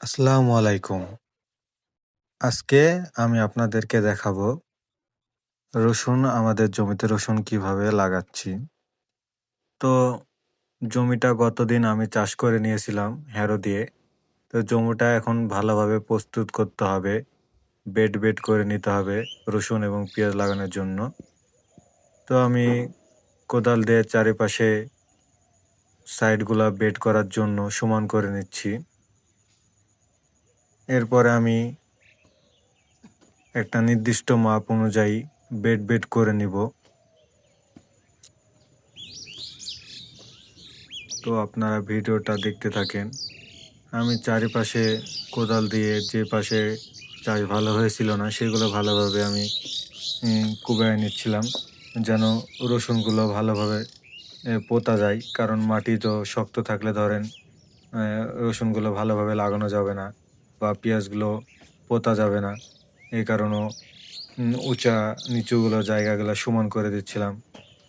আসসালামু আলাইকুম। আজকে আমি আপনাদেরকে দেখাবো রসুন আমাদের জমিতে রসুন কিভাবে লাগাচ্ছি। তো জমিটা গতদিন আমি চাষ করে নিয়েছিলাম হ্যারো দিয়ে। তো জমিটা এখন ভালোভাবে প্রস্তুত করতে হবে। বেড করে নিতে হবে রসুন এবং পেঁয়াজ লাগানোর জন্য। তো আমি কোদাল দিয়ে চারিপাশে সাইডগুলা বেড করার জন্য সমান করে নিচ্ছি। এরপরে আমি একটা নির্দিষ্ট মাপ অনুযায়ী বেড করে নিব। তো আপনারা ভিডিওটা দেখতে থাকেন। আমি চারিপাশে কোদাল দিয়ে যে পাশে চাষ ভালো হয়েছিল না সেগুলো ভালোভাবে আমি কুবায় নিচ্ছিলাম যেন রসুনগুলো ভালোভাবে পোঁতা যায়। কারণ মাটি তো শক্ত থাকলে ধরেন রসুনগুলো ভালোভাবে লাগানো যাবে না বা পেঁয়াজগুলো পোঁতা যাবে না। এই কারণেও উঁচা নিচুগুলো জায়গাগুলো সমান করে দিচ্ছিলাম।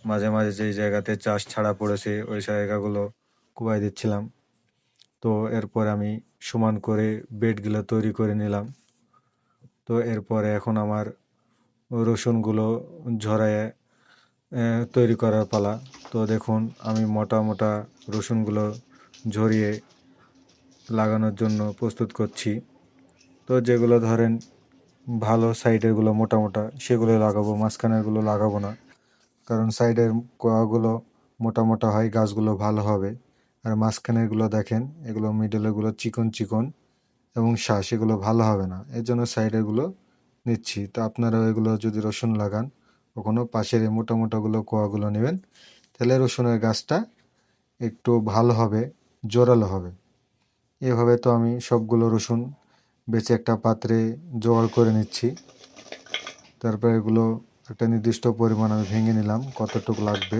মাঝে মাঝে যেই জায়গাতে চাষ ছাড়া পড়েছে ওই জায়গাগুলো কুবাই দিচ্ছিলাম। তো এরপর আমি সমান করে বেডগুলো তৈরি করে নিলাম। তো এরপরে এখন আমার রসুনগুলো ঝরায়ে তৈরি করার পালা। তো দেখুন আমি মোটা মোটা রসুনগুলো ঝরিয়ে লাগানোর জন্য প্রস্তুত করছি। তো যেগুলো ধরেন ভালো সাইডেরগুলো মোটা মোটা সেগুলো লাগাবো, মাঝখানেরগুলো লাগাবো না। কারণ সাইডের কোয়াগুলো মোটা মোটা হয়, গাছগুলো ভালো হবে। আর মাঝখানেরগুলো দেখেন এগুলো মিডলেরগুলো চিকন চিকন এবং শ্বাস এগুলো ভালো হবে না, এর জন্য সাইডেরগুলো নিচ্ছি। তো আপনারাও এগুলো যদি রসুন লাগান কখনো পাশের এই মোটা মোটাগুলো কোয়াগুলো নেবেন, তাহলে রসুনের গাছটা একটু ভালো হবে, জোরালো হবে। এভাবে তো আমি সবগুলো রসুন বেছে একটা পাত্রে জোগাড় করে নিচ্ছি। তারপর এগুলো একটা নির্দিষ্ট পরিমাণ আমি ভেঙে নিলাম কতটুকু লাগবে,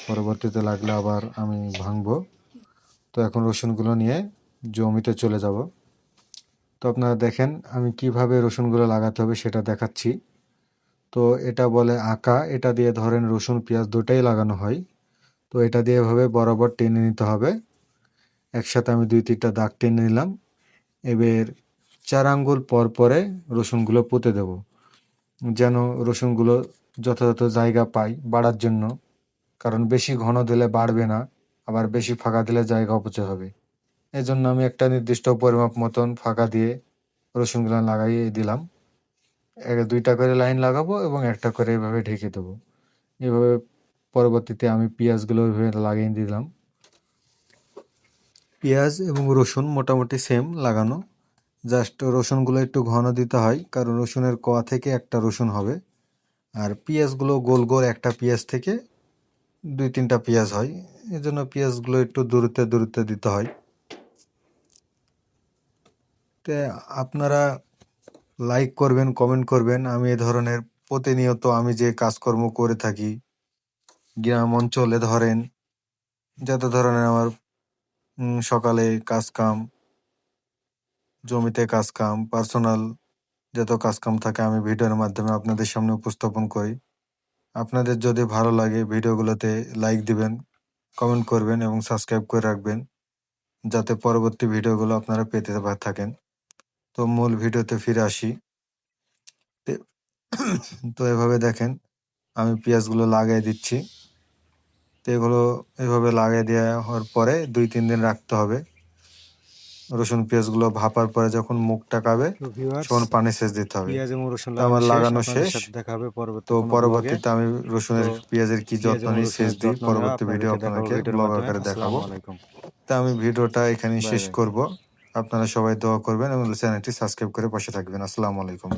পরবর্তীতে লাগলে আবার আমি ভাঙবো। তো এখন রসুনগুলো নিয়ে জমিতে চলে যাব। তো আপনারা দেখেন আমি কিভাবে রসুনগুলো লাগাতে হবে সেটা দেখাচ্ছি। তো এটা বলে আঁকা, এটা দিয়ে ধরেন রসুন পেঁয়াজ দুটাই লাগানো হয়। তো এটা দিয়ে এভাবে বরাবর টেনে নিতে হবে। একসাথে আমি 2-3টা দাগ টেনে নিলাম। এবার 4 আঙ্গুল পর পরে রসুনগুলো পুঁতে দেব, যেন রসুনগুলো যথাযথ জায়গা পায় বাড়ার জন্য। কারণ বেশি ঘন দিলে বাড়বে না, আবার বেশি ফাঁকা দিলে জায়গা অপচয় হবে। এজন্য আমি একটা নির্দিষ্ট পরিমাপ মতন ফাঁকা দিয়ে রসুনগুলো লাগাইয়ে দিলাম। 2টা করে লাইন লাগাবো এবং একটা করে এভাবে ঢেকে দেবো। এভাবে পরবর্তীতে আমি পেঁয়াজগুলো এভাবে লাগিয়ে দিলাম। পেঁয়াজ এবং রসুন মোটামুটি সেম লাগানো, জাস্ট রসুনগুলো একটু ঘন দিতে হয় কারণ রসুনের কোয়া থেকে একটা রসুন হবে। আর পেঁয়াজগুলো গোল গোল একটা পেঁয়াজ থেকে 2-3টা পেঁয়াজ হয়, এজন্য পেঁয়াজগুলো একটু দূরত্বে দূরত্বে দিতে হয়। তো আপনারা লাইক করবেন, কমেন্ট করবেন। আমি এ ধরনের প্রতিনিয়ত আমি যে কাজকর্ম করে থাকি গ্রাম অঞ্চলে, ধরেন যত ধরনের আমার সকালে কাজকাম, জমিতে কাজকাম, পার্সোনাল যত কাজকাম থাকে আমি ভিডিওর মাধ্যমে আপনাদের সামনে উপস্থাপন করি। আপনাদের যদি ভালো লাগে ভিডিওগুলোতে লাইক দিবেন, কমেন্ট করবেন এবং সাবস্ক্রাইব করে রাখবেন, যাতে পরবর্তী ভিডিওগুলো আপনারা পেতে থাকেন। তো মূল ভিডিওতে ফিরে আসি। তো এভাবে দেখেন আমি পেঁয়াজগুলো লাগিয়ে দিচ্ছি। তো এগুলো এভাবে লাগিয়ে দেওয়া হওয়ার পরে 2-3 দিন রাখতে হবে। রসুন পেঁয়াজগুলো ভাপার পরে যখন মুখ টাকাবে তখন পানি সেচ দিতে হবে। তো আমার লাগানো শেষ। তো পরবর্তীতে আমি রসুনের পেঁয়াজের কি যত্ন নিই, সেচ দিই, পরবর্তী ভিডিও আপনাকে ব্লগ আকারে দেখাবো। তা আমি ভিডিওটা এখানেই শেষ করব। আপনারা সবাই দোয়া করবেন এবং চ্যানেলটি সাবস্ক্রাইব করে পাশে থাকবেন। আসসালামু আলাইকুম।